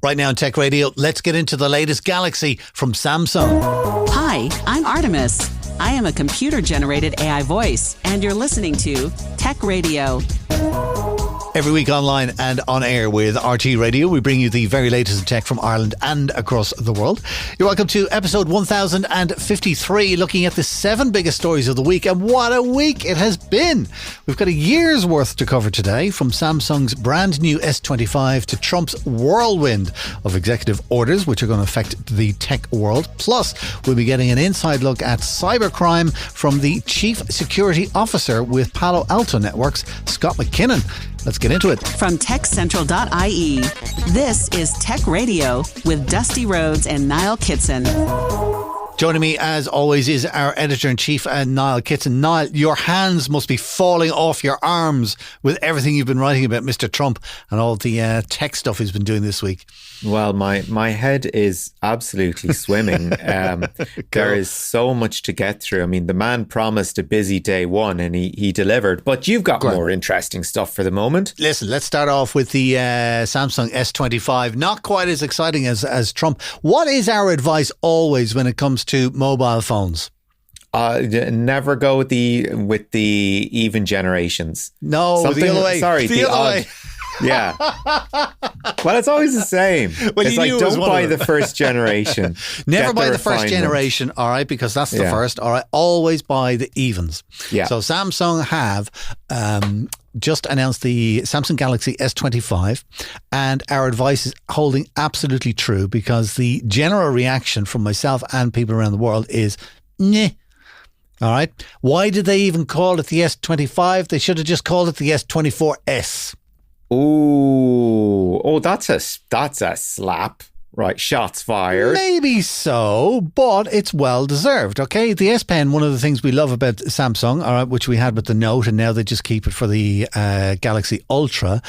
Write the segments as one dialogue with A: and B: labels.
A: Right now on Tech Radio, let's get into the latest Galaxy from Samsung.
B: Hi, I'm Artemis. I am a computer-generated AI voice, and you're listening to Tech Radio.
A: Every week online and on air with RT Radio, we bring you the very latest in tech from Ireland and across the world. You're welcome to episode 1053, looking at the 7 biggest stories of the week. And what a week it has been! We've got a year's worth to cover today, from Samsung's brand new S25 to Trump's whirlwind of executive orders, which are going to affect the tech world. Plus, we'll be getting an inside look at cybercrime from the Chief Security Officer with Palo Alto Networks, Scott McKinnon. Let's get into it.
B: From TechCentral.ie, this is Tech Radio with Dusty Rhodes and Niall Kitson.
A: Joining me, as always, is our editor-in-chief, Niall Kitson. Niall, your hands must be falling off your arms with everything you've been writing about Mr. Trump and all the tech stuff he's been doing this week.
C: Well, my head is absolutely swimming. There is so much to get through. I mean, the man promised a busy day one and he delivered. But you've got more interesting stuff for the moment.
A: Listen, let's start off with the Samsung S25. Not quite as exciting as Trump. What is our advice always when it comes to mobile phones?
C: Never go with the even generations.
A: No, the other way.
C: Sorry,
A: the other way.
C: Yeah. Well, it's always the same.
A: Well,
C: it's like, don't buy the first generation.
A: Never buy the first generation, all right, because that's the first, all right. Always buy the evens.
C: Yeah.
A: So Samsung have just announced the Samsung Galaxy S25, and our advice is holding absolutely true, because the general reaction from myself and people around the world is, meh. All right. Why did they even call it the S25? They should have just called it the S24S.
C: Oh, that's a slap. Right, shots fired.
A: Maybe so, but it's well deserved, okay? The S Pen, one of the things we love about Samsung, all right, which we had with the Note, and now they just keep it for the Galaxy Ultra,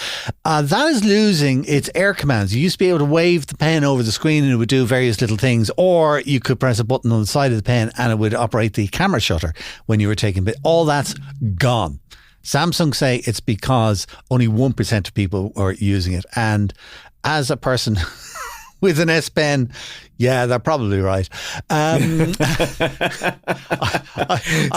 A: that is losing its air commands. You used to be able to wave the pen over the screen and it would do various little things, or you could press a button on the side of the pen and it would operate the camera shutter when you were taking it. All that's gone. Samsung say it's because only 1% of people are using it. And as a person with an S Pen, yeah, they're probably right. So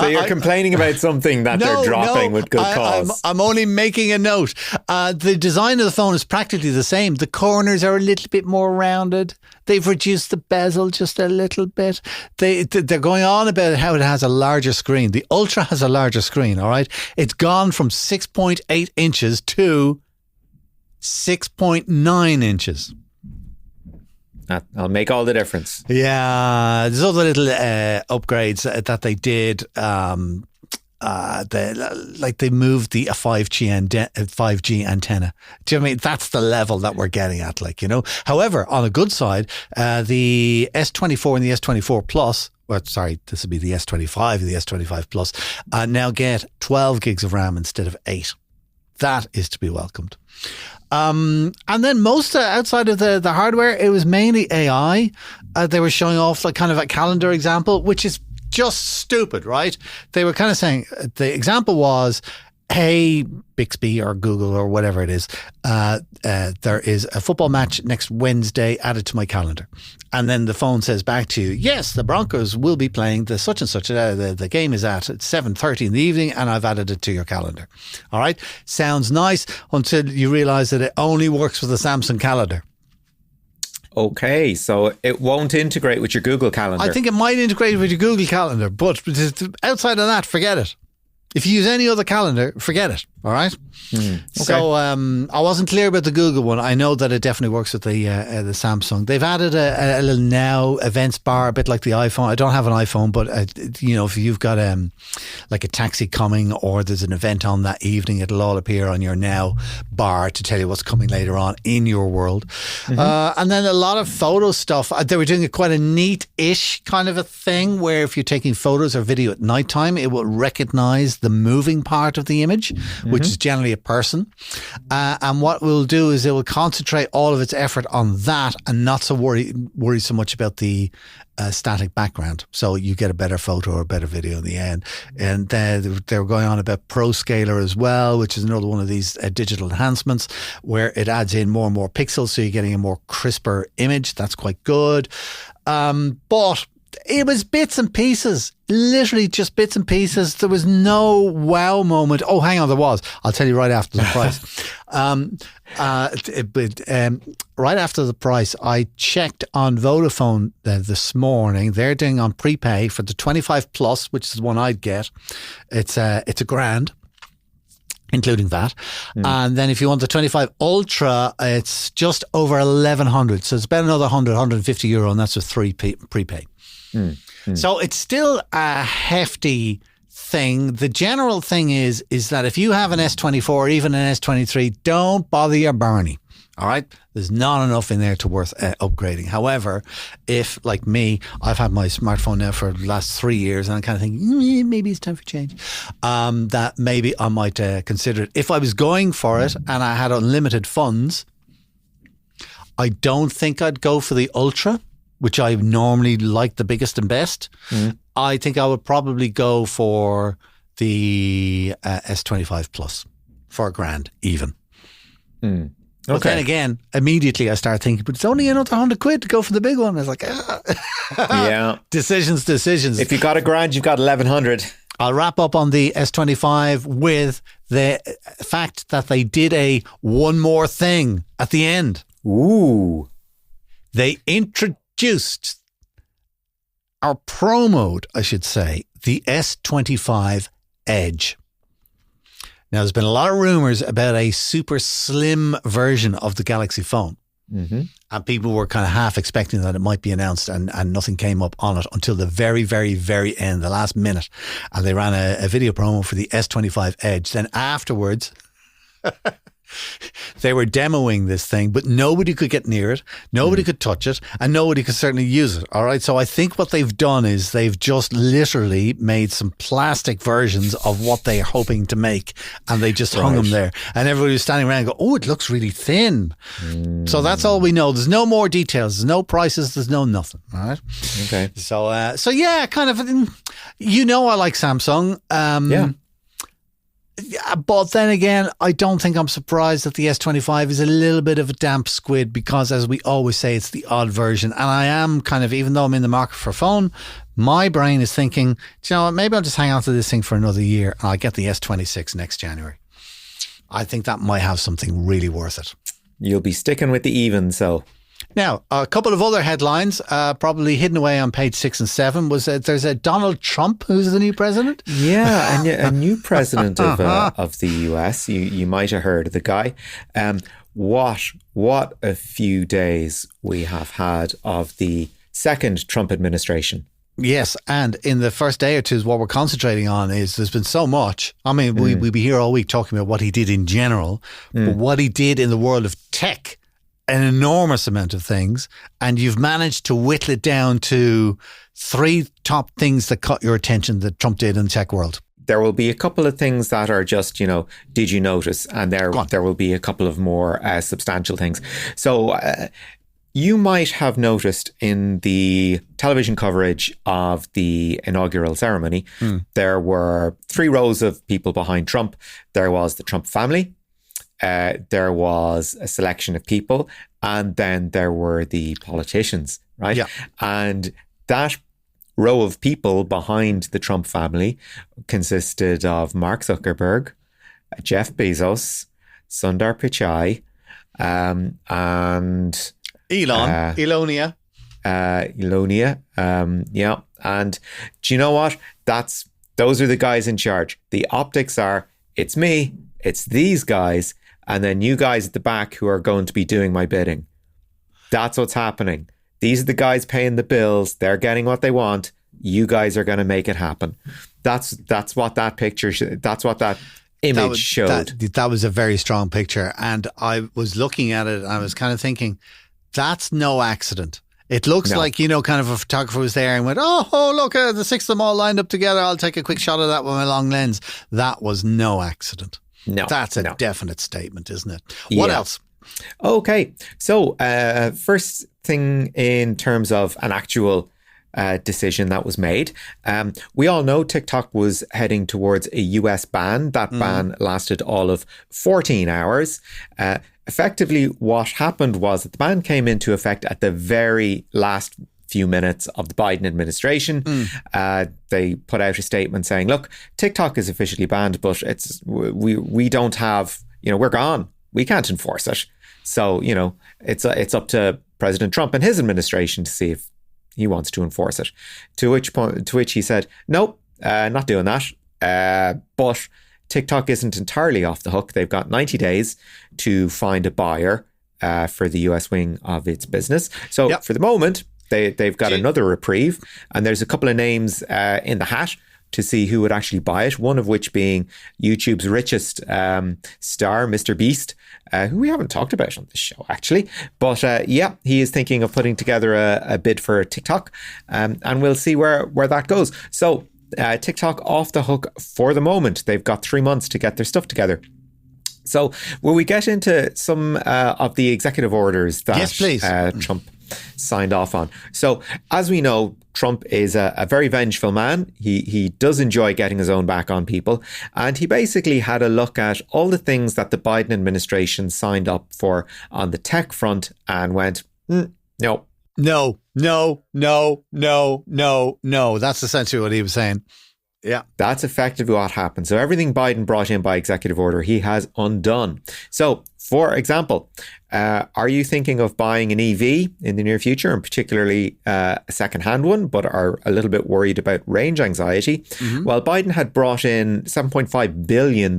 C: you're complaining about something that they're dropping with good cause.
A: I'm only making a note. The design of the phone is practically the same. The corners are a little bit more rounded. They've reduced the bezel just a little bit. They're going on about how it has a larger screen. The Ultra has a larger screen, all right? It's gone from 6.8 inches to 6.9 inches.
C: That'll make all the difference.
A: Yeah, there's other little upgrades that they did. They moved the 5G antenna. Do you know what I mean? That's the level that we're getting at, like, you know. However, on a good side, the S24 and the S24 Plus, this would be the S25 and the S25 Plus, now get 12 gigs of RAM instead of 8. That is to be welcomed. And then most outside of the hardware, it was mainly AI. They were showing off like kind of a calendar example, which is just stupid, right? They were kind of saying, the example was, hey, Bixby or Google or whatever it is, there is a football match next Wednesday, add it to my calendar. And then the phone says back to you, yes, the Broncos will be playing the such and such. The game is at 7:30 in the evening and I've added it to your calendar. All right. Sounds nice until you realize that it only works with the Samsung calendar.
C: Okay, so it won't integrate with your Google Calendar.
A: I think it might integrate with your Google Calendar, but outside of that, forget it. If you use any other calendar, forget it. All right. Okay. So I wasn't clear about the Google one. I know that it definitely works with the Samsung. They've added a little Now events bar, a bit like the iPhone. I don't have an iPhone, but if you've got like a taxi coming or there's an event on that evening, it'll all appear on your Now bar to tell you what's coming later on in your world. Mm-hmm. And then a lot of photo stuff. They were doing quite a neat-ish kind of a thing where if you're taking photos or video at nighttime, it will recognize the moving part of the image, which is generally a person. And what we'll do is it will concentrate all of its effort on that and not so worry so much about the static background. So you get a better photo or a better video in the end. And they're going on about ProScaler as well, which is another one of these digital enhancements where it adds in more and more pixels. So you're getting a more crisper image. That's quite good. But it was bits and pieces, literally just bits and pieces. There was no wow moment. Oh, hang on, there was. I'll tell you right after the price. Right after the price, I checked on Vodafone this morning. They're doing on prepay for the 25 plus, which is the one I'd get. It's $1,000. Including that. And then if you want the 25 Ultra, it's just over 1,100. So it's about another 150 euro, and that's with 3 prepay. So it's still a hefty thing. The general thing is that if you have an S24 or even an S23, don't bother your Barney. All right. There's not enough in there to worth upgrading. However, if like me, I've had my smartphone now for the last 3 years and I kind of think maybe it's time for change, that maybe I might consider it. If I was going for it and I had unlimited funds, I don't think I'd go for the Ultra, which I normally like the biggest and best. I think I would probably go for the S25 Plus for $1,000 even. But then again, immediately I start thinking, but it's only another £100 to go for the big one. I was like,
C: yeah.
A: Decisions.
C: If you got $1,000, you've got 1,100.
A: I'll wrap up on the S25 with the fact that they did a one more thing at the end.
C: Ooh.
A: They introduced our promoed, I should say, the S25 Edge. Now, there's been a lot of rumors about a super slim version of the Galaxy phone. And people were kind of half expecting that it might be announced and nothing came up on it until the very, very, very end, the last minute. And they ran a video promo for the S25 Edge. Then afterwards, they were demoing this thing, but nobody could get near it, nobody could touch it, and nobody could certainly use it. All right. So I think what they've done is they've just literally made some plastic versions of what they're hoping to make, and they just hung them there. And everybody was standing around and go, oh, it looks really thin. So that's all we know. There's no more details. There's no prices. There's no nothing. All right.
C: Okay.
A: So yeah, kind of, I like Samsung.
C: Yeah.
A: But then again, I don't think I'm surprised that the S25 is a little bit of a damp squid because, as we always say, it's the odd version. And I am kind of, even though I'm in the market for a phone, my brain is thinking, do you know what, maybe I'll just hang on to this thing for another year and I'll get the S26 next January. I think that might have something really worth it.
C: You'll be sticking with the even, so...
A: Now, a couple of other headlines, probably hidden away on page 6 and 7, was there's a Donald Trump who's the new president.
C: Yeah, and a new president of the US. You might have heard of the guy. What a few days we have had of the second Trump administration.
A: Yes, and in the first day or two, what we're concentrating on is there's been so much. I mean, we'll be here all week talking about what he did in general, but what he did in the world of tech, an enormous amount of things, and you've managed to whittle it down to 3 top things that caught your attention that Trump did in the tech world.
C: There will be a couple of things that are just, did you notice? And there will be a couple of more substantial things. So you might have noticed in the television coverage of the inaugural ceremony, there were 3 rows of people behind Trump. There was the Trump family. There was a selection of people, and then there were the politicians, right? Yeah. And that row of people behind the Trump family consisted of Mark Zuckerberg, Jeff Bezos, Sundar Pichai, and
A: Elonia.
C: Yeah. And do you know what? Those are the guys in charge. The optics are, it's me, it's these guys, and then you guys at the back who are going to be doing my bidding. That's what's happening. These are the guys paying the bills. They're getting what they want. You guys are going to make it happen. That's what that picture, that's what that image showed.
A: That was a very strong picture. And I was looking at it and I was kind of thinking, that's no accident. It looks like, kind of a photographer was there and went, oh look, the 6 of them all lined up together. I'll take a quick shot of that with my long lens. That was no accident.
C: No.
A: That's a
C: no.
A: definite statement, isn't it? What else?
C: Okay. So first thing in terms of an actual decision that was made. We all know TikTok was heading towards a US ban. That ban lasted all of 14 hours. Effectively, what happened was that the ban came into effect at the very last few minutes of the Biden administration. They put out a statement saying, look, TikTok is officially banned, but we don't have, we're gone. We can't enforce it. So, it's up to President Trump and his administration to see if he wants to enforce it. To which he said, nope, not doing that. But TikTok isn't entirely off the hook. They've got 90 days to find a buyer for the US wing of its business. So for the moment, they've got another reprieve, and there's a couple of names in the hat to see who would actually buy it. One of which being YouTube's richest star, Mr. Beast, who we haven't talked about on this show, actually. But he is thinking of putting together a bid for TikTok, and we'll see where that goes. So TikTok off the hook for the moment. They've got 3 months to get their stuff together. So will we get into some of the executive orders that
A: yes, please.
C: Trump signed off on? So as we know, Trump is a very vengeful man. He does enjoy getting his own back on people. And he basically had a look at all the things that the Biden administration signed up for on the tech front and went, no.
A: No. That's essentially what he was saying. Yeah.
C: That's effectively what happened. So everything Biden brought in by executive order, he has undone. So, for example, are you thinking of buying an EV in the near future, and particularly a second-hand one, but are a little bit worried about range anxiety? Well, Biden had brought in $7.5 billion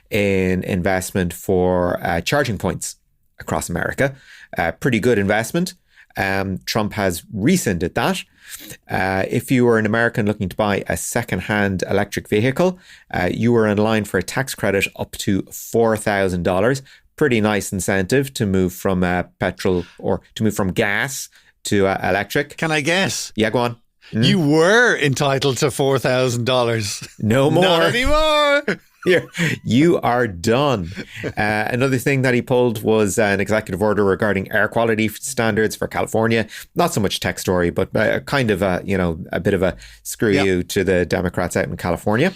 C: in investment for charging points across America. Pretty good investment. Trump has rescinded that. If you were an American looking to buy a second-hand electric vehicle, you were in line for a tax credit up to $4,000. Pretty nice incentive to move from petrol or to move from gas to electric.
A: Can I guess?
C: Yeah, go on.
A: You were entitled to $4,000.
C: No more.
A: Not anymore.
C: You are done. Another thing that he pulled was an executive order regarding air quality standards for California. Not so much tech story, but kind of a bit of a screw you to the Democrats out in California.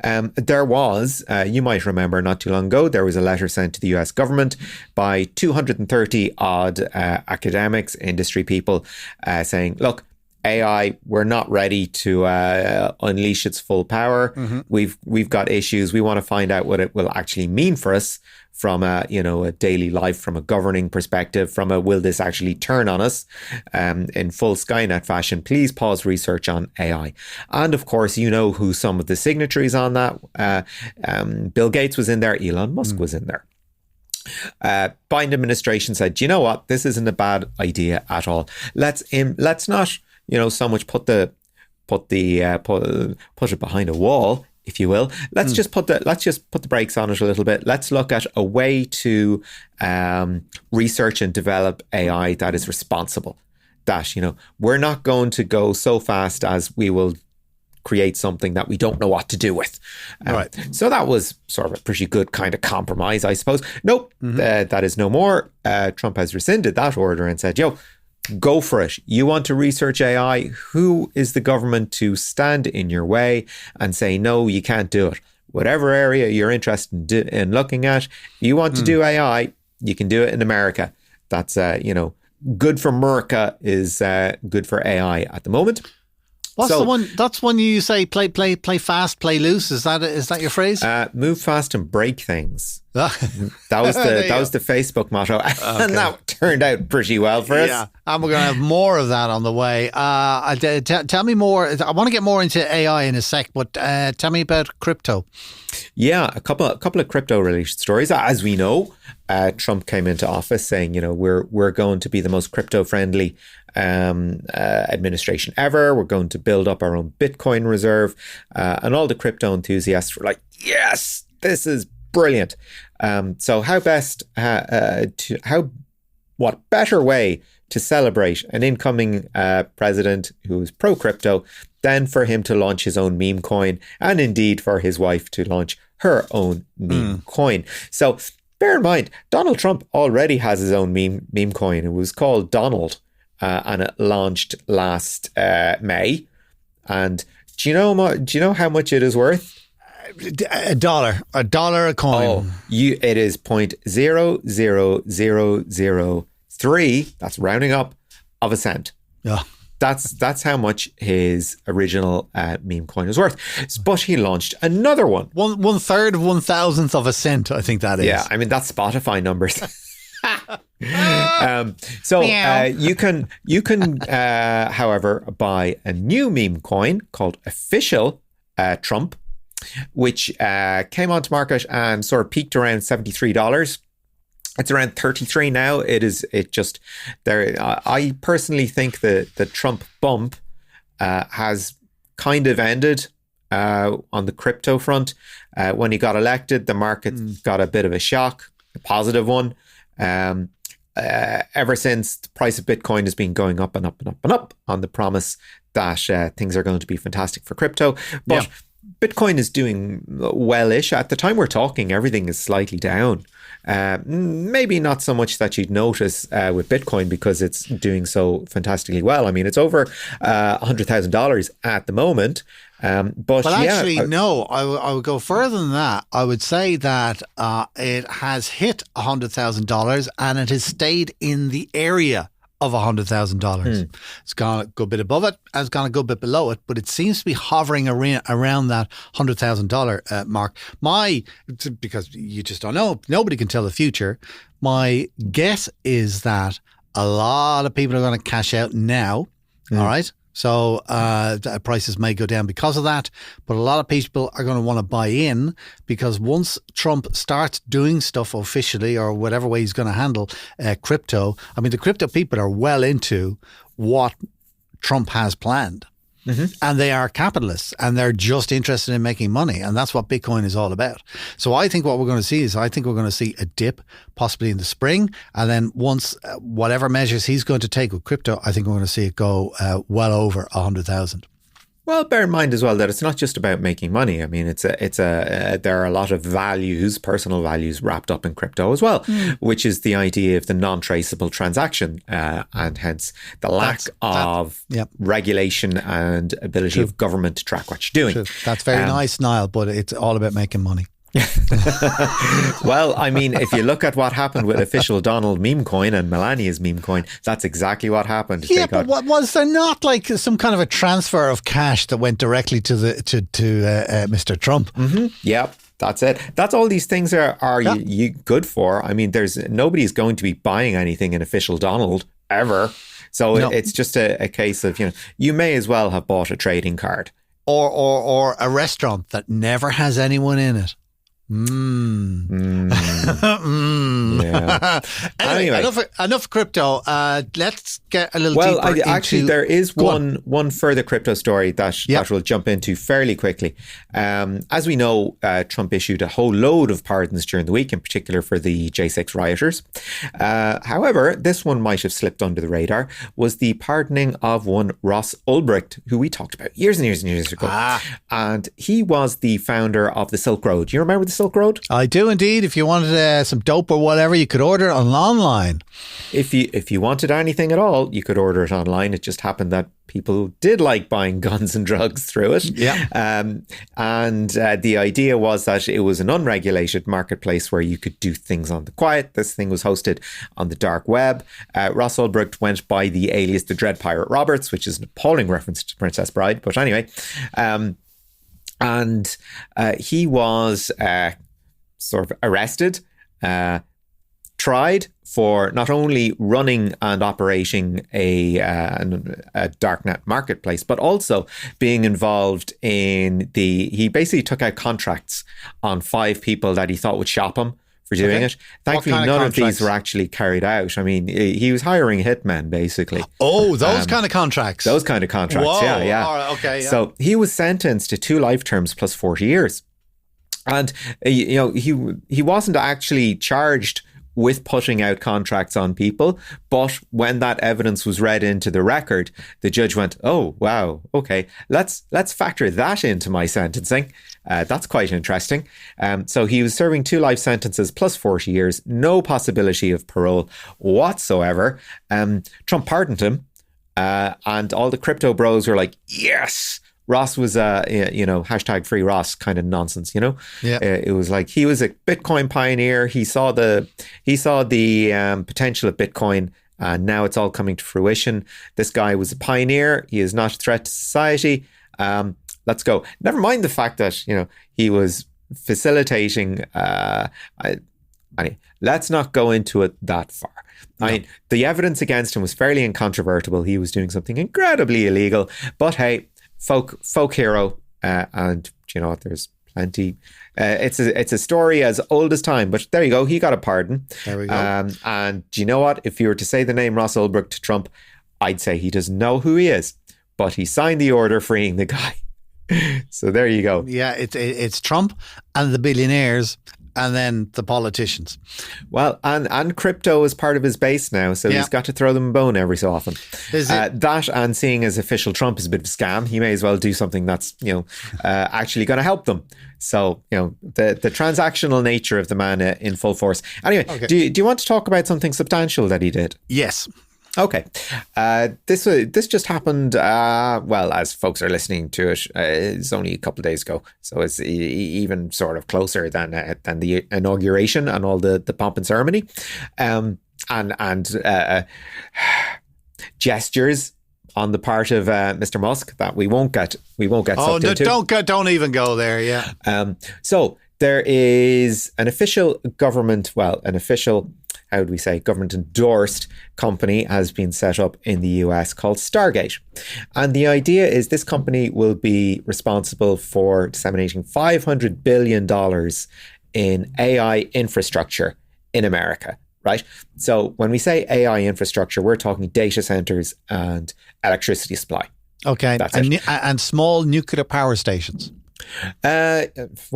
C: There was, you might remember not too long ago, there was a letter sent to the US government by 230 odd academics, industry people saying, look, AI, we're not ready to unleash its full power. We've got issues. We want to find out what it will actually mean for us from a daily life, from a governing perspective, from a will this actually turn on us in full Skynet fashion. Please pause research on AI. And of course, you know who some of the signatories on that. Bill Gates was in there. Elon Musk was in there. Biden administration said, you know what? This isn't a bad idea at all. Let's not so much put it behind a wall, if you will. Let's just put the brakes on it a little bit. Let's look at a way to research and develop AI that is responsible. That we're not going to go so fast as we will create something that we don't know what to do with.
A: Right.
C: So that was sort of a pretty good kind of compromise, I suppose. Nope, that is no more. Trump has rescinded that order and said, go for it. You want to research AI? Who is the government to stand in your way and say, no, you can't do it? Whatever area you're interested in looking at, you want to do AI, you can do it in America. That's, good for America is good for AI at the moment.
A: What's the one? That's one you say. Play fast, play loose. Is that your phrase?
C: Move fast and break things. That was the Facebook motto, and that turned out pretty well for us.
A: Yeah, and we're going to have more of that on the way. Tell me more. I want to get more into AI in a sec, but tell me about crypto.
C: Yeah, a couple of crypto related stories. As we know, Trump came into office saying, we're going to be the most crypto friendly administration ever. We're going to build up our own Bitcoin reserve, and all the crypto enthusiasts were like, yes, this is brilliant. So what better way to celebrate an incoming president who is pro crypto than for him to launch his own meme coin, and indeed for his wife to launch her own meme coin. So bear in mind, Donald Trump already has his own meme coin. It was called Donald, and it launched last May. And do you know how much it is worth?
A: $1 a coin.
C: Oh, it is 0.00003. That's rounding up of a cent.
A: Yeah.
C: That's how much his original meme coin is worth. But he launched another one.
A: One third of 1,000th of a cent, I think that is.
C: Yeah, I mean, that's Spotify numbers. You can, however, buy a new meme coin called Official Trump, which came onto market and sort of peaked around $73. It's around 33 now. I personally think the Trump bump has kind of ended on the crypto front. When he got elected, the market got a bit of a shock, a positive one. Ever since, the price of Bitcoin has been going up and up and up and up on the promise that things are going to be fantastic for crypto. But Bitcoin is doing well-ish. At the time we're talking, everything is slightly down. Maybe not so much that you'd notice with Bitcoin because it's doing so fantastically well. I mean, it's over $100,000 at the moment. But
A: actually, no, I would go further than that. I would say that it has hit $100,000 and it has stayed in the area of $100,000. It's gone a good bit above it and it's gone a good bit below it, but it seems to be hovering around that $100,000 mark. Because you just don't know, nobody can tell the future. My guess is that a lot of people are going to cash out now. All right. So prices may go down because of that, but a lot of people are going to want to buy in because once Trump starts doing stuff officially or whatever way he's going to handle crypto, I mean, the crypto people are well into what Trump has planned. And they are capitalists and they're just interested in making money. And that's what Bitcoin is all about. So I think what we're going to see is we're going to see a dip possibly in the spring. And then once whatever measures he's going to take with crypto, I think we're going to see it go well over 100,000.
C: Well, bear in mind as well that it's not just about making money. I mean, there are a lot of values, personal values wrapped up in crypto as well, which is the idea of the non-traceable transaction and hence the lack of regulation and ability of government to track what you're doing.
A: That's very nice, Niall, but it's all about making money.
C: Well, I mean, if you look at what happened with Official Donald meme coin and Melania's meme coin, that's exactly what happened.
A: Yeah, but was there not like some kind of a transfer of cash that went directly to Mr. Trump?
C: Yeah, that's it. That's all these things are you good for. I mean, nobody's going to be buying anything in Official Donald ever. So it's just a case of, you may as well have bought a trading card.
A: Or a restaurant that never has anyone in it.
C: Yeah.
A: Anyway, enough crypto. Let's get a little deeper.
C: Well, actually, there is one further crypto story that we'll jump into fairly quickly. As we know, Trump issued a whole load of pardons during the week, in particular for the J6 rioters. However, this one might have slipped under the radar, was the pardoning of one Ross Ulbricht, who we talked about years and years and years ago. And he was the founder of the Silk Road. Do you remember the Silk Road?
A: I do indeed. If you wanted some dope or whatever, you could order it online.
C: If you wanted anything at all, you could order it online. It just happened that people did like buying guns and drugs through it.
A: Yeah.
C: And the idea was that it was an unregulated marketplace where you could do things on the quiet. This thing was hosted on the dark web. Ross Ulbricht went by the alias The Dread Pirate Roberts, which is an appalling reference to Princess Bride. But anyway, and he was sort of arrested, tried for not only running and operating a darknet marketplace, but also being involved in he basically took out contracts on 5 people that he thought would shop him for doing it. Thankfully, none of these were actually carried out. I mean, he was hiring hitmen, basically.
A: Oh, those kind of contracts.
C: Those kind of contracts,
A: Whoa,
C: yeah.
A: All right, okay, yeah.
C: So he was sentenced to 2 life terms plus 40 years. And, he wasn't actually charged with putting out contracts on people. But when that evidence was read into the record, the judge went, oh, wow, okay, let's factor that into my sentencing. That's quite interesting. So he was serving 2 life sentences plus 40 years, no possibility of parole whatsoever. Trump pardoned him, and all the crypto bros were like, yes. Ross was, hashtag free Ross kind of nonsense, Yeah. It was like he was a Bitcoin pioneer. He saw the potential of Bitcoin, and now it's all coming to fruition. This guy was a pioneer. He is not a threat to society. Let's go. Never mind the fact that, he was facilitating. Anyway, let's not go into it that far. No. I mean, the evidence against him was fairly incontrovertible. He was doing something incredibly illegal. But hey, folk hero, and you know what? There's plenty. It's a story as old as time. But there you go. He got a pardon.
A: There we go.
C: And do you know what? If you were to say the name Ross Ulbricht to Trump, I'd say he doesn't know who he is. But he signed the order freeing the guy. So there you go.
A: Yeah, it's Trump and the billionaires, and then the politicians.
C: Well, and crypto is part of his base now, so he's got to throw them a bone every so often. That and seeing as official Trump is a bit of a scam, he may as well do something that's actually going to help them. So the transactional nature of the man in full force. Anyway, okay. Do you want to talk about something substantial that he did?
A: Yes.
C: Okay. This just happened, as folks are listening to it, it's only a couple of days ago. So it's even sort of closer than the inauguration and all the pomp and ceremony. And gestures on the part of Mr. Musk that we won't get sucked into.
A: Don't even go there, yeah.
C: So there is an official government endorsed company has been set up in the US called Stargate. And the idea is this company will be responsible for disseminating $500 billion in AI infrastructure in America, right? So when we say AI infrastructure, we're talking data centers and electricity supply.
A: Okay. And small nuclear power stations.
C: It's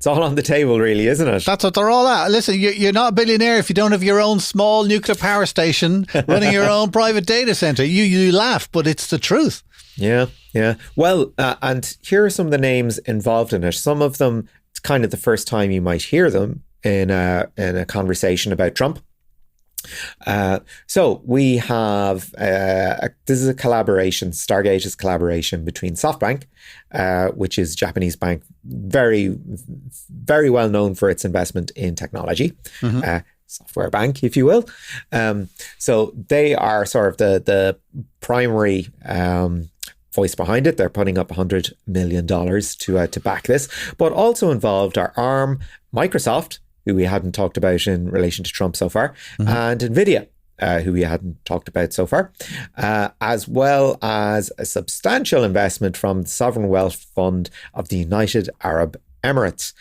C: all on the table, really, isn't it?
A: That's what they're all at. Listen, you're not a billionaire if you don't have your own small nuclear power station running your own private data center. You laugh, but it's the truth.
C: Yeah. Well, and here are some of the names involved in it. Some of them, it's kind of the first time you might hear them in a conversation about Trump. So we have this is a collaboration. Stargate is a collaboration between SoftBank, which is a Japanese bank, very, very well known for its investment in technology, software bank, if you will. So they are sort of the primary voice behind it. They're putting up $100 million to back this, but also involved are ARM, Microsoft, who we hadn't talked about in relation to Trump so far, and NVIDIA, who we hadn't talked about so far, as well as a substantial investment from the Sovereign Wealth Fund of the United Arab Emirates,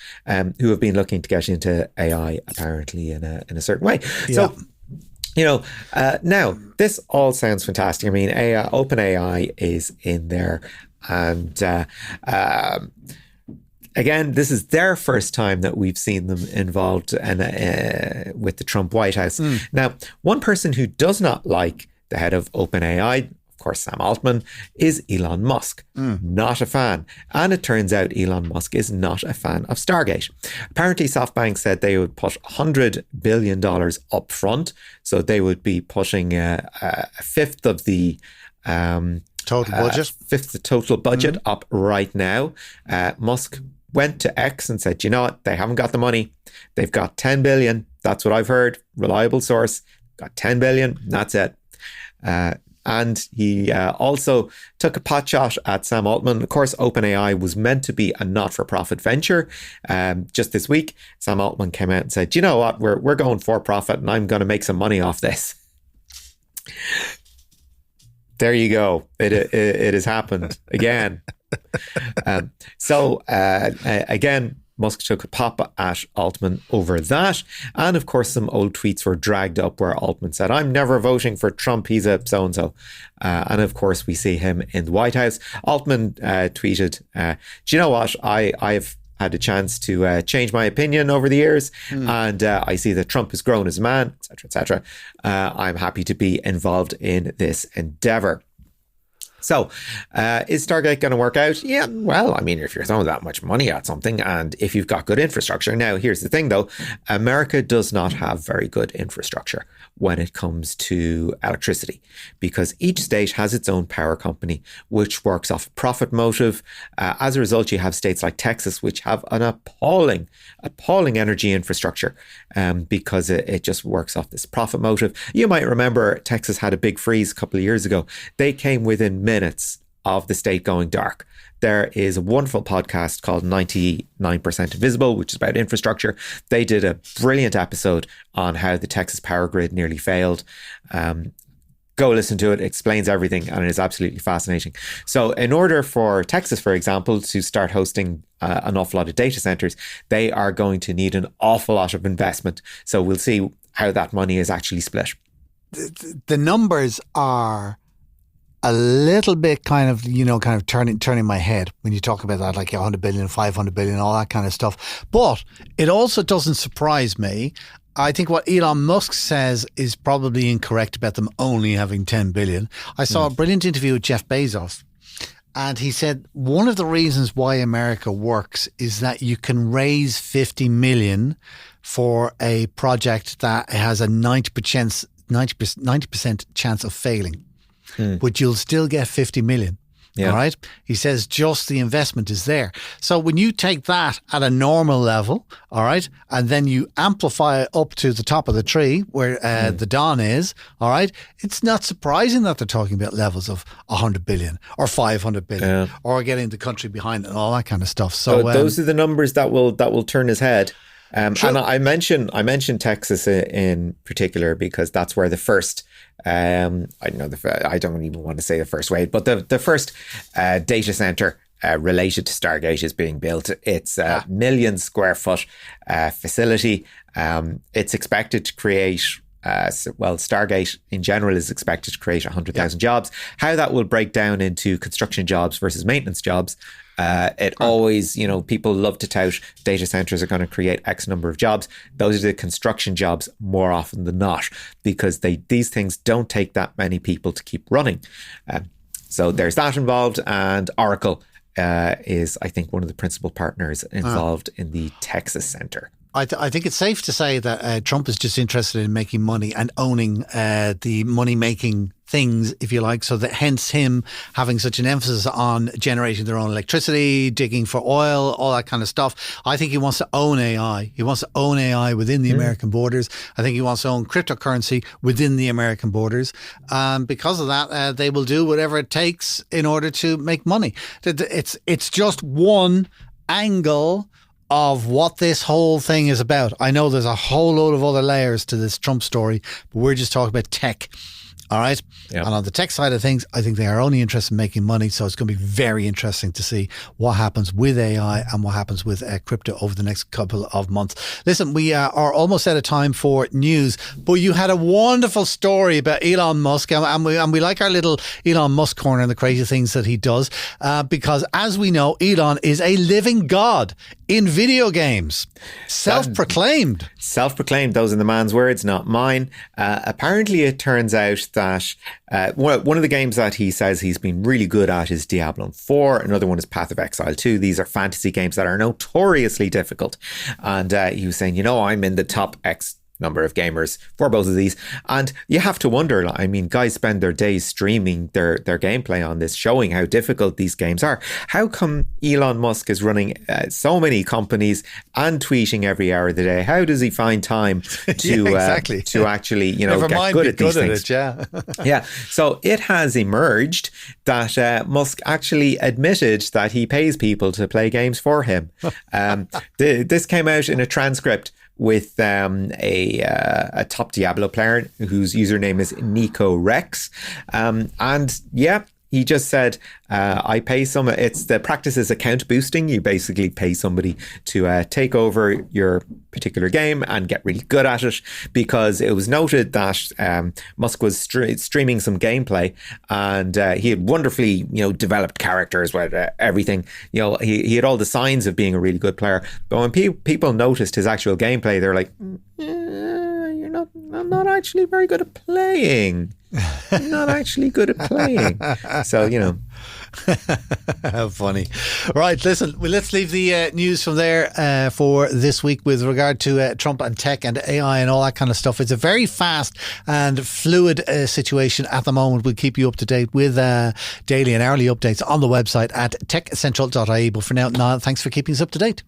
C: who have been looking to get into AI apparently in a certain way. Yeah. So, now this all sounds fantastic. I mean, OpenAI is in there, and again, this is their first time that we've seen them involved with the Trump White House. Now, one person who does not like the head of OpenAI, of course, Sam Altman, is Elon Musk. Not a fan. And it turns out Elon Musk is not a fan of Stargate. Apparently, SoftBank said they would put $100 billion up front. So they would be putting a fifth of the
A: total budget.
C: Total budget up right now. Musk went to X and said, you know what? They haven't got the money. They've got 10 billion. That's what I've heard. Reliable source. Got 10 billion. That's it. And he also took a pot shot at Sam Altman. Of course, OpenAI was meant to be a not-for-profit venture. Just this week, Sam Altman came out and said, you know what? We're going for profit and I'm going to make some money off this. There you go. It has happened again. Again, Musk took a pop at Altman over that. And of course, some old tweets were dragged up where Altman said, I'm never voting for Trump. He's a so-and-so. And of course, we see him in the White House. Altman tweeted, do you know what? had a chance to change my opinion over the years, and I see that Trump has grown as a man, etc., etc. I'm happy to be involved in this endeavor. So, is Stargate going to work out? Yeah, well, I mean, if you're throwing that much money at something and if you've got good infrastructure. Now, here's the thing, though. America does not have very good infrastructure when it comes to electricity, because each state has its own power company, which works off a profit motive. As a result, you have states like Texas, which have an appalling energy infrastructure because it just works off this profit motive. You might remember Texas had a big freeze a couple of years ago. They came within minutes of the state going dark. There is a wonderful podcast called 99% Invisible, which is about infrastructure. They did a brilliant episode on how the Texas power grid nearly failed. Go listen to it. It explains everything, and it is absolutely fascinating. So in order for Texas, for example, to start hosting an awful lot of data centers, they are going to need an awful lot of investment. So we'll see how that money is actually split.
A: The numbers are a little bit kind of turning my head when you talk about that, like 100 billion, 500 billion, all that kind of stuff. But it also doesn't surprise me. I think what Elon Musk says is probably incorrect about them only having 10 billion. I saw a brilliant interview with Jeff Bezos, and he said one of the reasons why America works is that you can raise 50 million for a project that has a 90% chance of failing. But you'll still get 50 million. Yeah. All right. He says just the investment is there. So when you take that at a normal level, all right, and then you amplify it up to the top of the tree where the dawn is, all right, it's not surprising that they're talking about levels of 100 billion or 500 billion or getting the country behind it and all that kind of stuff. So
C: those are the numbers that will turn his head. And I mentioned Texas in particular because that's where the first I don't even want to say the first wave, but the first data center related to Stargate is being built. It's a 1 million square foot facility. It's expected to create Stargate in general is expected to create 100,000 jobs. How that will break down into construction jobs versus maintenance jobs, always, people love to tout data centers are going to create X number of jobs. Those are the construction jobs more often than not, because these things don't take that many people to keep running. So there's that involved, and Oracle is, I think, one of the principal partners involved in the Texas Center.
A: I think it's safe to say that Trump is just interested in making money and owning the money-making things, if you like, so that hence him having such an emphasis on generating their own electricity, digging for oil, all that kind of stuff. I think he wants to own AI. He wants to own AI within the American borders. I think he wants to own cryptocurrency within the American borders. Because of that, they will do whatever it takes in order to make money. It's just one angle of what this whole thing is about. I know there's a whole load of other layers to this Trump story, but we're just talking about tech. All right. Yep. And on the tech side of things, I think they are only interested in making money. So it's going to be very interesting to see what happens with AI and what happens with crypto over the next couple of months. Listen, we are almost out of time for news, but you had a wonderful story about Elon Musk, and we like our little Elon Musk corner and the crazy things that he does, because as we know, Elon is a living god in video games. Self-proclaimed. Those are the man's words, not mine. Apparently, it turns out that one of the games that he says he's been really good at is Diablo 4. Another one is Path of Exile 2. These are fantasy games that are notoriously difficult. And he was saying, I'm in the top X number of gamers for both of these. And you have to wonder, I mean, guys spend their days streaming their gameplay on this, showing how difficult these games are. How come Elon Musk is running so many companies and tweeting every hour of the day? How does he find time to actually, get good at these things? Yeah. So it has emerged that Musk actually admitted that he pays people to play games for him. This came out in a transcript with a top Diablo player whose username is Nico Rex.
C: he just said, I pay it's the practice is account boosting. You basically pay somebody to take over your particular game and get really good at it, because it was noted that Musk was streaming some gameplay, and he had wonderfully, developed characters with everything. He had all the signs of being a really good player. But when people noticed his actual gameplay, they're like, I'm not actually very good at playing. I'm not actually good at playing. So,
A: How funny. Right, listen, let's leave the news from there for this week with regard to Trump and tech and AI and all that kind of stuff. It's a very fast and fluid situation at the moment. We'll keep you up to date with daily and hourly updates on the website at techcentral.ie. But for now, Niall, thanks for keeping us up to date.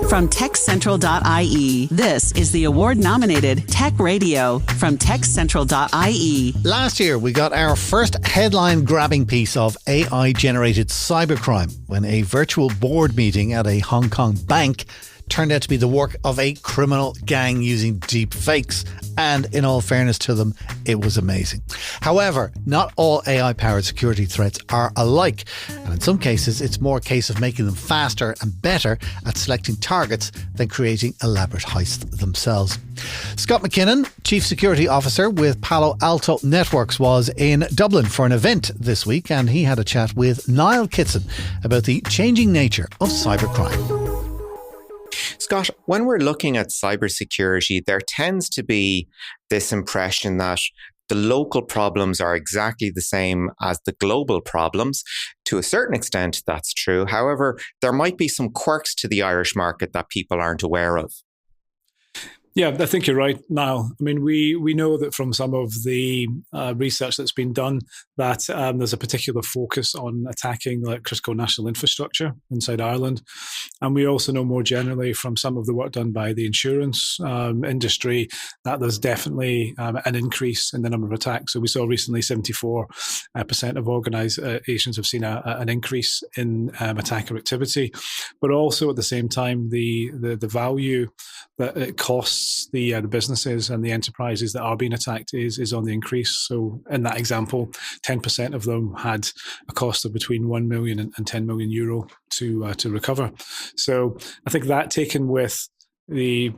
B: From techcentral.ie, this is the award-nominated Tech Radio from techcentral.ie.
A: Last year, we got our first headline-grabbing piece of AI-generated cybercrime when a virtual board meeting at a Hong Kong bank turned out to be the work of a criminal gang using deep fakes. And in all fairness to them, it was amazing. However, not all AI-powered security threats are alike. And in some cases, it's more a case of making them faster and better at selecting targets than creating elaborate heists themselves. Scott McKinnon, Chief Security Officer with Palo Alto Networks, was in Dublin for an event this week, and he had a chat with Niall Kitson about the changing nature of cybercrime.
C: Scott, when we're looking at cybersecurity, there tends to be this impression that the local problems are exactly the same as the global problems. To a certain extent, that's true. However, there might be some quirks to the Irish market that people aren't aware of.
D: Yeah, I think you're right, Niall. I mean, we know that from some of the research that's been done that there's a particular focus on attacking critical national infrastructure inside Ireland. And we also know more generally from some of the work done by the insurance industry that there's definitely an increase in the number of attacks. So we saw recently 74% of organizations have seen an increase in attacker activity. But also at the same time, the value that it costs the businesses and the enterprises that are being attacked is on the increase. So in that example, 10% of them had a cost of between 1 million and 10 million euro to recover. So I think that, taken with the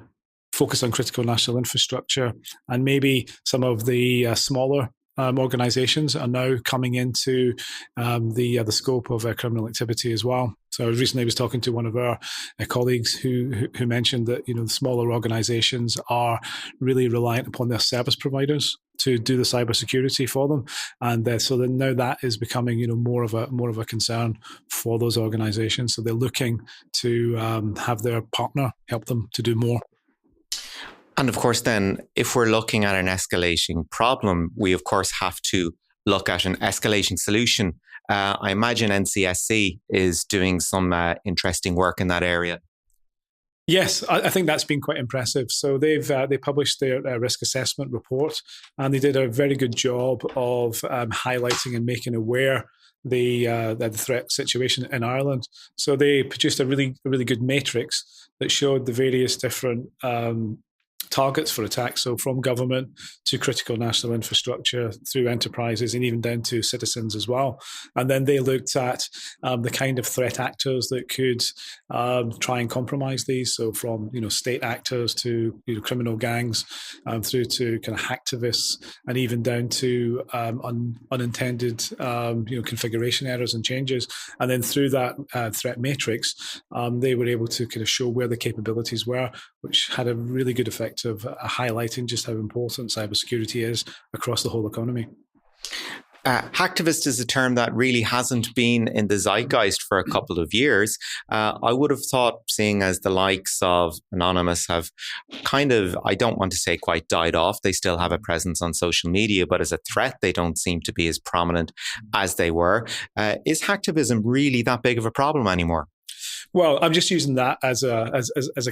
D: focus on critical national infrastructure and maybe some of the smaller organizations are now coming into the scope of criminal activity as well. So recently I was talking to one of our colleagues who mentioned that the smaller organizations are really reliant upon their service providers to do the cybersecurity for them, and so then now that is becoming more of a concern for those organizations. So they're looking to have their partner help them to do more.
C: And of course, then, if we're looking at an escalating problem, we of course have to look at an escalating solution. I imagine NCSC is doing some interesting work in that area.
D: Yes, I think that's been quite impressive. So they published their risk assessment report, and they did a very good job of highlighting and making aware the threat situation in Ireland. So they produced a really good matrix that showed the various different targets for attacks, so from government to critical national infrastructure, through enterprises, and even down to citizens as well. And then they looked at the kind of threat actors that could try and compromise these. So from state actors to criminal gangs, through to kind of hacktivists, and even down to unintended configuration errors and changes. And then through that threat matrix, they were able to kind of show where the capabilities were, which had a really good effect of highlighting just how important cybersecurity is across the whole economy.
C: Hacktivist is a term that really hasn't been in the zeitgeist for a couple of years. I would have thought, seeing as the likes of Anonymous have kind of, I don't want to say quite died off, they still have a presence on social media, but as a threat, they don't seem to be as prominent as they were. Is hacktivism really that big of a problem anymore?
D: Well, I'm just using that as a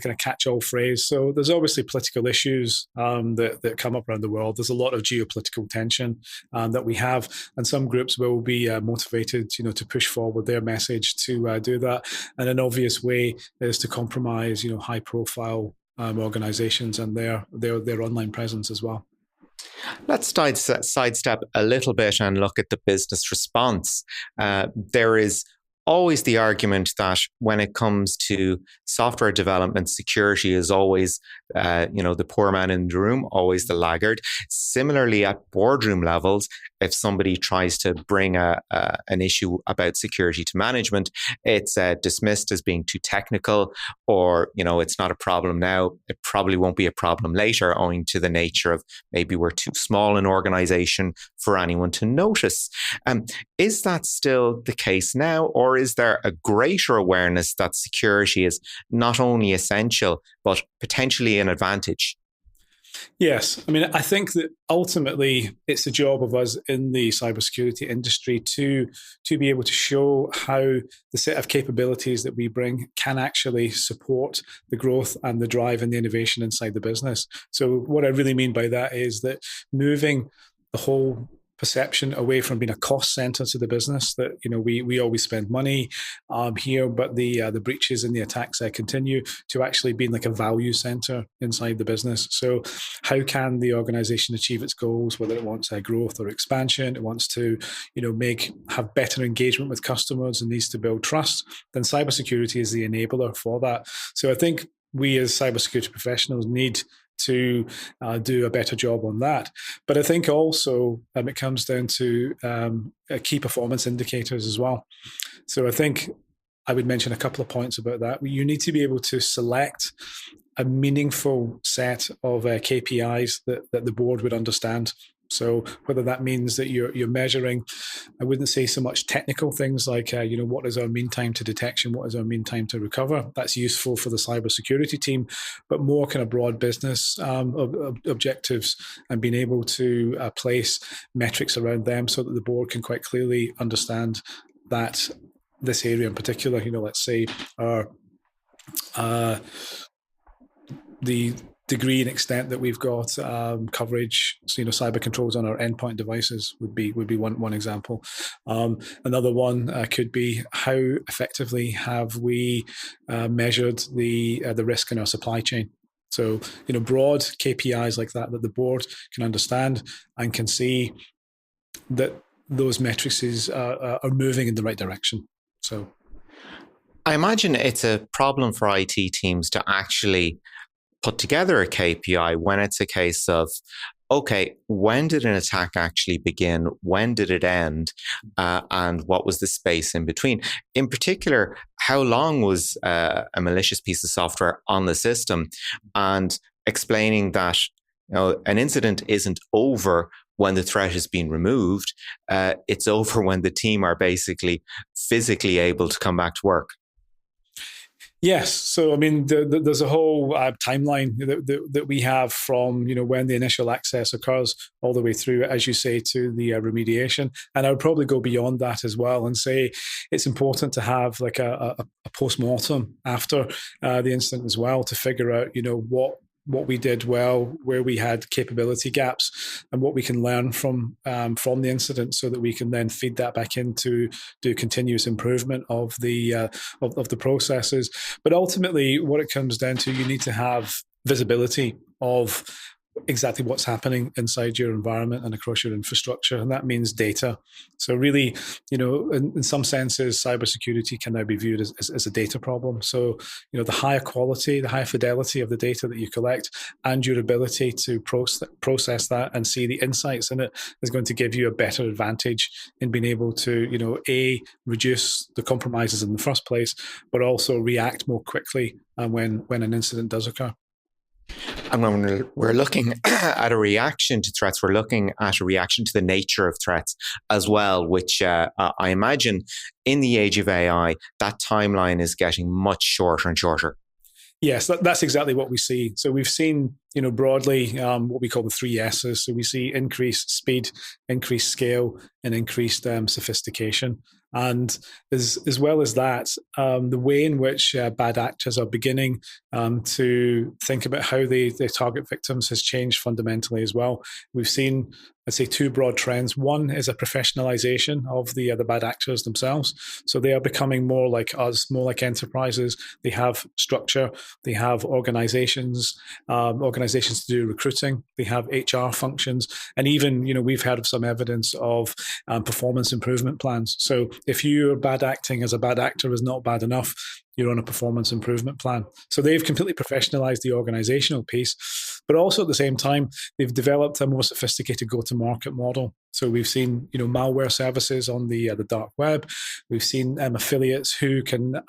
D: kind of catch-all phrase. So there's obviously political issues that come up around the world. There's a lot of geopolitical tension that we have, and some groups will be motivated, to push forward their message to do that. And an obvious way is to compromise, high-profile organizations and their online presence as well.
C: Let's sidestep a little bit and look at the business response. There is always the argument that when it comes to software development, security is always, the poor man in the room, always the laggard. Similarly, at boardroom levels, if somebody tries to bring an issue about security to management, it's dismissed as being too technical, or, it's not a problem now. It probably won't be a problem later, owing to the nature of maybe we're too small an organization for anyone to notice. Is that still the case now, or is there a greater awareness that security is not only essential, but potentially an advantage?
D: Yes. I mean, I think that ultimately it's the job of us in the cybersecurity industry to be able to show how the set of capabilities that we bring can actually support the growth and the drive and the innovation inside the business. So what I really mean by that is that moving the whole perception away from being a cost center to the business, that we always spend money here, but the breaches and the attacks continue, to actually being like a value center inside the business. So how can the organization achieve its goals, whether it wants growth or expansion, it wants to have better engagement with customers and needs to build trust, then cybersecurity is the enabler for that. So I think we as cybersecurity professionals need to do a better job on that. But I think also it comes down to key performance indicators as well. So I think I would mention a couple of points about that. You need to be able to select a meaningful set of KPIs that the board would understand. So whether that means that you're measuring, I wouldn't say so much technical things like, what is our mean time to detection? What is our mean time to recover? That's useful for the cybersecurity team, but more kind of broad business objectives, and being able to place metrics around them so that the board can quite clearly understand that this area in particular, let's say the degree and extent that we've got coverage, so, cyber controls on our endpoint devices would be one example. Another one could be how effectively have we measured the risk in our supply chain. So, broad KPIs like that the board can understand and can see that those metrics are moving in the right direction. So,
C: I imagine it's a problem for IT teams to actually put together a KPI when it's a case of, okay, when did an attack actually begin? When did it end? And what was the space in between? In particular, how long was a malicious piece of software on the system? And explaining that an incident isn't over when the threat has been removed. It's over when the team are basically physically able to come back to work.
D: Yes. So, I mean, there's a whole timeline that we have from, when the initial access occurs all the way through, as you say, to the remediation. And I would probably go beyond that as well and say it's important to have like a post-mortem after the incident as well, to figure out, what we did well, where we had capability gaps, and what we can learn from the incident, so that we can then feed that back into do continuous improvement of the processes. But ultimately, what it comes down to, you need to have visibility of exactly what's happening inside your environment and across your infrastructure, and that means data. So really, in some senses, cybersecurity can now be viewed as a data problem. So, the higher quality, the higher fidelity of the data that you collect, and your ability to process that and see the insights in it is going to give you a better advantage in being able to, reduce the compromises in the first place, but also react more quickly when an incident does occur.
C: And when we're looking at a reaction to threats, we're looking at a reaction to the nature of threats as well, which I imagine in the age of AI, that timeline is getting much shorter and shorter.
D: Yes, that's exactly what we see. So we've seen, broadly what we call the 3 S's. So we see increased speed, increased scale, and increased sophistication. And as well as that, the way in which bad actors are beginning to think about how they target victims has changed fundamentally as well. We've seen I'd say two broad trends. One is a professionalization of the bad actors themselves. So they are becoming more like us, more like enterprises. They have structure. They have organizations to do recruiting. They have HR functions, and even we've heard of some evidence of performance improvement plans. So if your bad acting as a bad actor is not bad enough, you're on a performance improvement plan. So they've completely professionalized the organizational piece, but also at the same time, they've developed a more sophisticated go-to-market model. So we've seen, malware services on the dark web. We've seen affiliates who can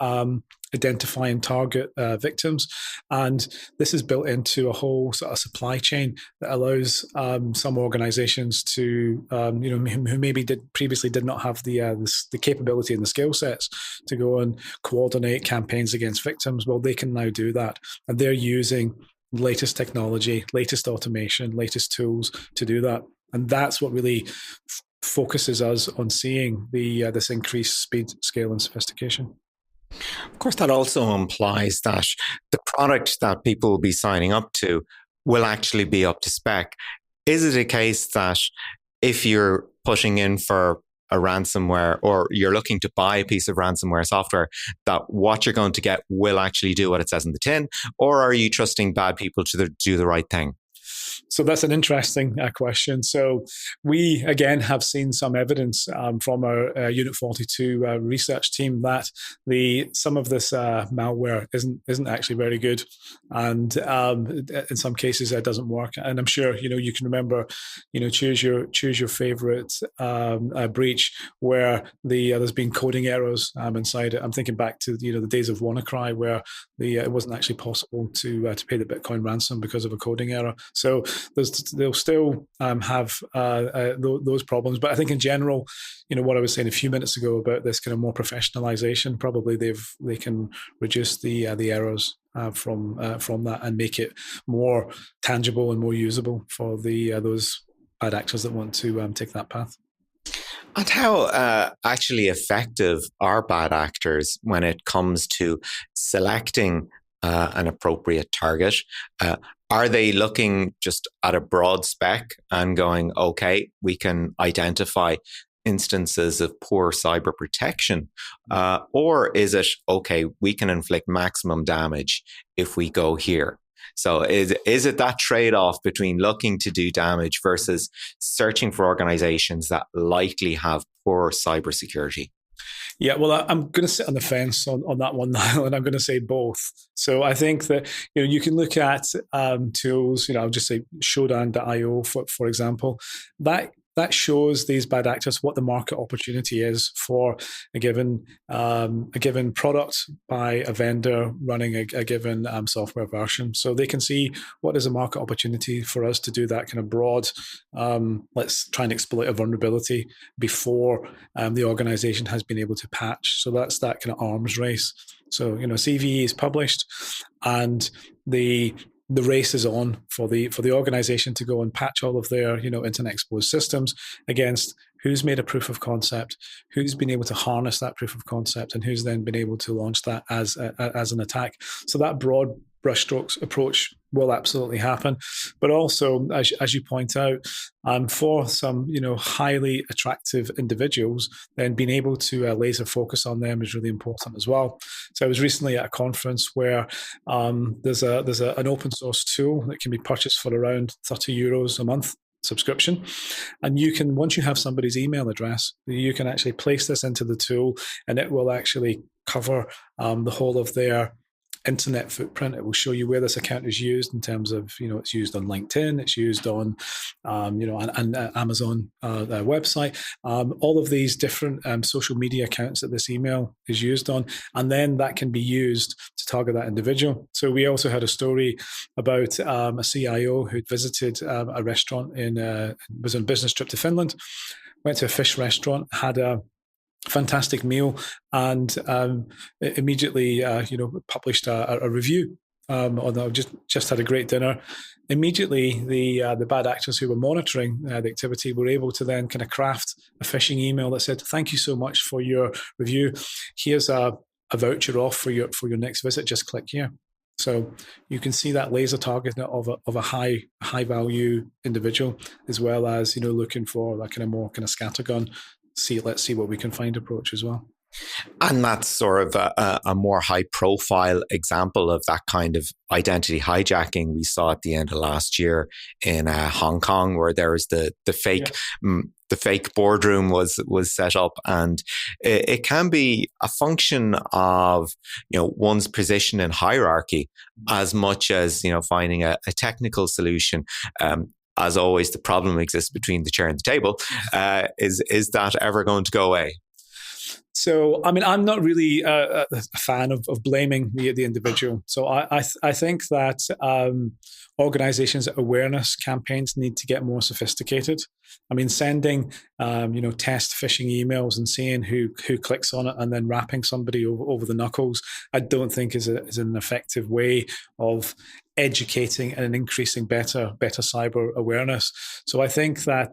D: identify and target victims, and this is built into a whole sort of supply chain that allows some organizations to, who maybe previously did not have the capability and the skill sets to go and coordinate campaigns against victims. Well, they can now do that, and they're using latest technology, latest automation, latest tools to do that. And that's what really focuses us on seeing this increased speed, scale, and sophistication.
C: Of course, that also implies that the product that people will be signing up to will actually be up to spec. Is it a case that if you're pushing in for a ransomware or you're looking to buy a piece of ransomware software, that what you're going to get will actually do what it says in the tin? Or are you trusting bad people to do the right thing?
D: So that's an interesting question. So we, again, have seen some evidence from our Unit 42 research team that some of this malware isn't actually very good. And in some cases, it doesn't work. And I'm sure, you can remember, choose your favorite breach where there's been coding errors inside it. I'm thinking back to, the days of WannaCry where it wasn't actually possible to pay the Bitcoin ransom because of a coding error. So they'll still have those problems, but I think in general, what I was saying a few minutes ago about this kind of more professionalization, probably they can reduce the errors from that and make it more tangible and more usable for those bad actors that want to take that path.
C: And how actually effective are bad actors when it comes to selecting an appropriate target? Are they looking just at a broad spec and going, okay, we can identify instances of poor cyber protection? Or is it, okay, we can inflict maximum damage if we go here? So is it that trade-off between looking to do damage versus searching for organizations that likely have poor cybersecurity?
D: Yeah, well, I'm going to sit on the fence on that one now, and I'm going to say both. So I think that you can look at tools. I'll just say Shodan.io, for example. That shows these bad actors what the market opportunity is for a given product by a vendor running a given software version. So they can see what is a market opportunity for us to do that kind of broad, let's try and exploit a vulnerability before the organization has been able to patch. So that's that kind of arms race. So, CVE is published, and the race is on for the organization to go and patch all of their internet exposed systems against who's made a proof of concept, who's been able to harness that proof of concept, and who's then been able to launch that as an attack. So that broad brushstrokes approach will absolutely happen, but also, as you point out, for some highly attractive individuals, then being able to laser focus on them is really important as well. So I was recently at a conference where there's an open source tool that can be purchased for around €30 a month subscription, and you can, once you have somebody's email address, you can actually place this into the tool, and it will actually cover the whole of their internet footprint. It will show you where this account is used in terms of, it's used on LinkedIn, it's used on, an Amazon website, all of these different social media accounts that this email is used on, and then that can be used to target that individual. So we also had a story about a CIO who'd visited a restaurant was on a business trip to Finland, went to a fish restaurant, had a fantastic meal, and immediately published a review on just had a great dinner. Immediately the bad actors who were monitoring the activity were able to then kind of craft a phishing email that said, "Thank you so much for your review. Here's a voucher off for your next visit. Just click here." So you can see that laser targeting of a high value individual, as well as looking for that kind of more kind of scattergun. Let's see what we can find approach as well.
C: And that's sort of a more high profile example of that kind of identity hijacking we saw at the end of last year in Hong Kong, where there was the fake. Yeah. The fake boardroom was set up, and it can be a function of one's position in hierarchy as much as finding a technical solution. As always, the problem exists between the chair and the table. Is that ever going to go away?
D: So, I mean, I'm not really a fan of blaming the individual. So I think that organizations' awareness campaigns need to get more sophisticated. I mean, sending test phishing emails and seeing who clicks on it and then wrapping somebody over the knuckles, I don't think is an effective way of educating and increasing better cyber awareness. So I think that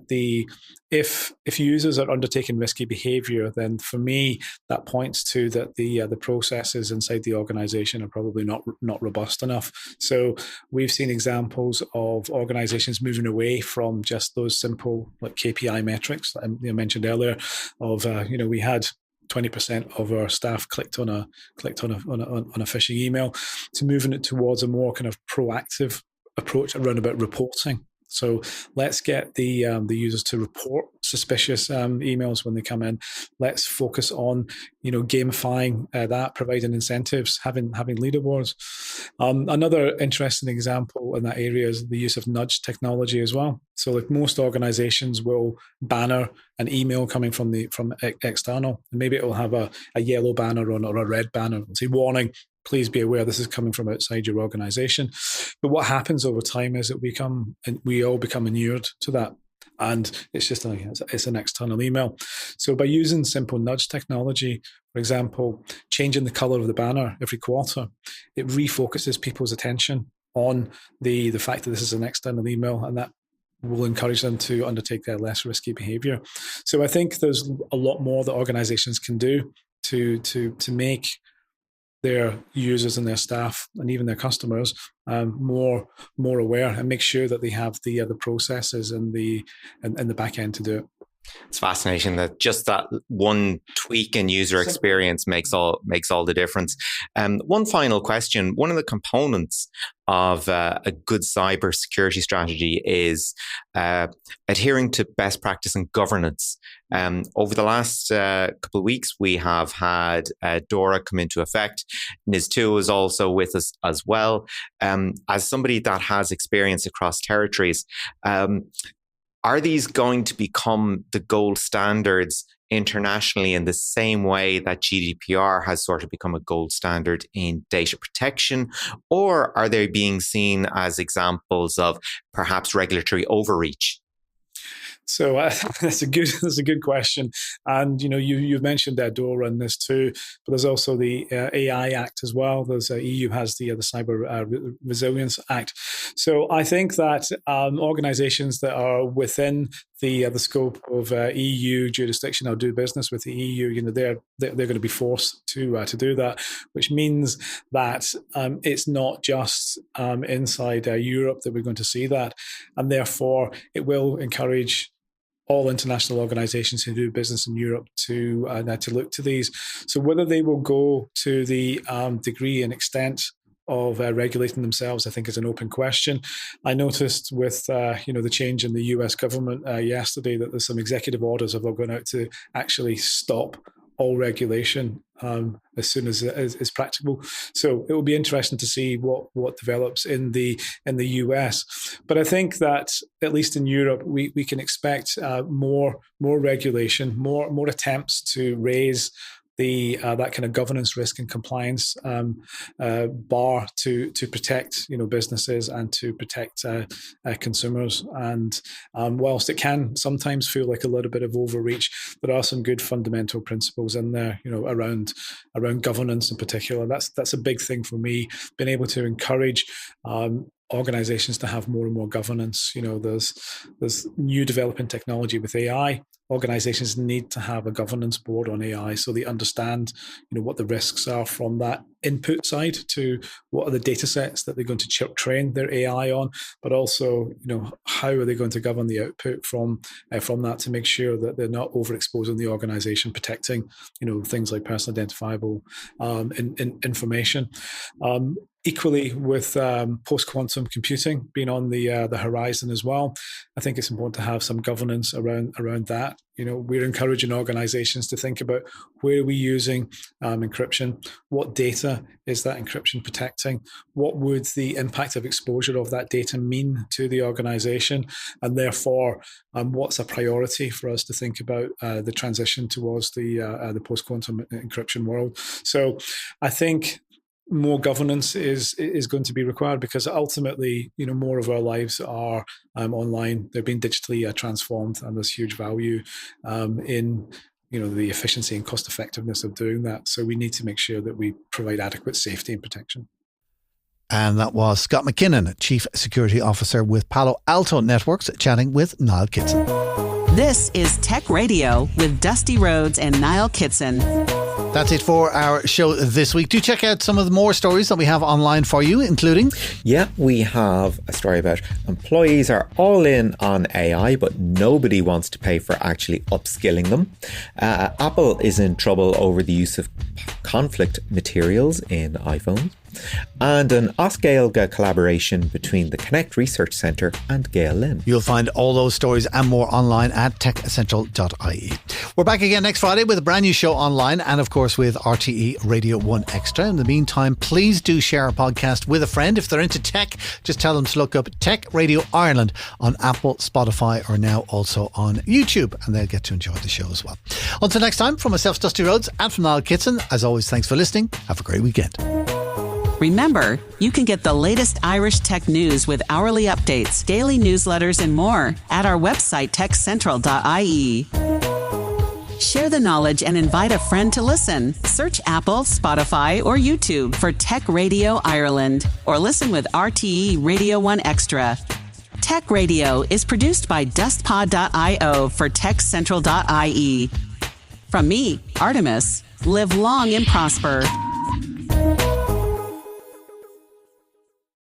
D: if users are undertaking risky behavior, then for me that points to that the processes inside the organization are probably not robust enough. So we've seen examples of organizations moving away from just those simple like KPI metrics that I mentioned earlier. Of we had 20% of our staff clicked on a phishing email, to moving it towards a more kind of proactive approach around about reporting. So let's get the users to report suspicious emails when they come in. Let's focus on gamifying that, providing incentives, having leaderboards. Another interesting example in that area is the use of nudge technology as well. So like most organizations will banner an email coming from external, and maybe it will have a yellow banner on or a red banner. It'll say, warning, please be aware this is coming from outside your organization. But what happens over time is that we all become inured to that. And it's just it's an external email. So by using simple nudge technology, for example, changing the color of the banner every quarter, it refocuses people's attention on the fact that this is an external email, and that will encourage them to undertake their less risky behavior. So I think there's a lot more that organizations can do to make their users and their staff and even their customers more aware, and make sure that they have the processes and the back end to do it.
C: It's fascinating that just that one tweak in user experience makes all the difference. One final question. One of the components of a good cybersecurity strategy is adhering to best practice and governance. Over the last couple of weeks, we have had DORA come into effect. NIS2 is also with us as well. As somebody that has experience across territories, are these going to become the gold standards internationally in the same way that GDPR has sort of become a gold standard in data protection? Or are they being seen as examples of perhaps regulatory overreach?
D: So that's a good question, and you've mentioned DORA and this too, but there's also the AI Act as well. There's EU has the Cyber Resilience Act. So I think that organisations that are within the scope of EU jurisdiction or do business with the EU, they're going to be forced to do that, which means that it's not just inside Europe that we're going to see that, and therefore it will encourage all international organizations who do business in Europe to look to these. So whether they will go to the degree and extent of regulating themselves, I think is an open question. I noticed with the change in the US government yesterday that there's some executive orders have gone out to actually stop all regulation as soon as is practicable. So it will be interesting to see what develops in the US. But I think that at least in Europe, we can expect more regulation, more attempts to raise that kind of governance risk and compliance bar to protect businesses and to protect consumers. And whilst it can sometimes feel like a little bit of overreach, there are some good fundamental principles in there, around governance in particular. That's a big thing for me, being able to encourage organizations to have more and more governance. There's new developing technology with AI. Organizations need to have a governance board on AI so they understand, what the risks are from that input side to what are the data sets that they're going to train their AI on, but also, how are they going to govern the output from that to make sure that they're not overexposing the organization, protecting, things like personal identifiable information. Equally, with post-quantum computing being on the horizon as well, I think it's important to have some governance around that. We're encouraging organizations to think about where are we using encryption, what data is that encryption protecting, what would the impact of exposure of that data mean to the organization, and therefore what's a priority for us to think about the transition towards the post-quantum encryption world. So I think more governance is going to be required, because ultimately, more of our lives are online. They're being digitally transformed, and there's huge value in the efficiency and cost effectiveness of doing that. So we need to make sure that we provide adequate safety and protection.
A: And that was Scott McKinnon, Chief Security Officer with Palo Alto Networks, chatting with Niall Kitson.
B: This is Tech Radio with Dusty Rhodes and Niall Kitson.
A: That's it for our show this week. Do check out some of the more stories that we have online for you, including...
C: Yeah, we have a story about employees are all in on AI, but nobody wants to pay for actually upskilling them. Apple is in trouble over the use of conflict materials in iPhones. And an Oscailga collaboration between the Connect Research Centre and Gail Lynn.
A: You'll find all those stories and more online at techcentral.ie. We're back again next Friday with a brand new show online, and of course with RTE Radio 1 Extra. In the meantime, please do share our podcast with a friend. If they're into tech, just tell them to look up Tech Radio Ireland on Apple, Spotify, or now also on YouTube, and they'll get to enjoy the show as well. Until next time, from myself, Dusty Rhodes, and from Niall Kitson, as always, thanks for listening. Have a great weekend.
B: Remember, you can get the latest Irish tech news with hourly updates, daily newsletters, and more at our website, techcentral.ie. Share the knowledge and invite a friend to listen. Search Apple, Spotify, or YouTube for Tech Radio Ireland, or listen with RTE Radio 1 Extra. Tech Radio is produced by dustpod.io for techcentral.ie. From me, Artemis, live long and prosper.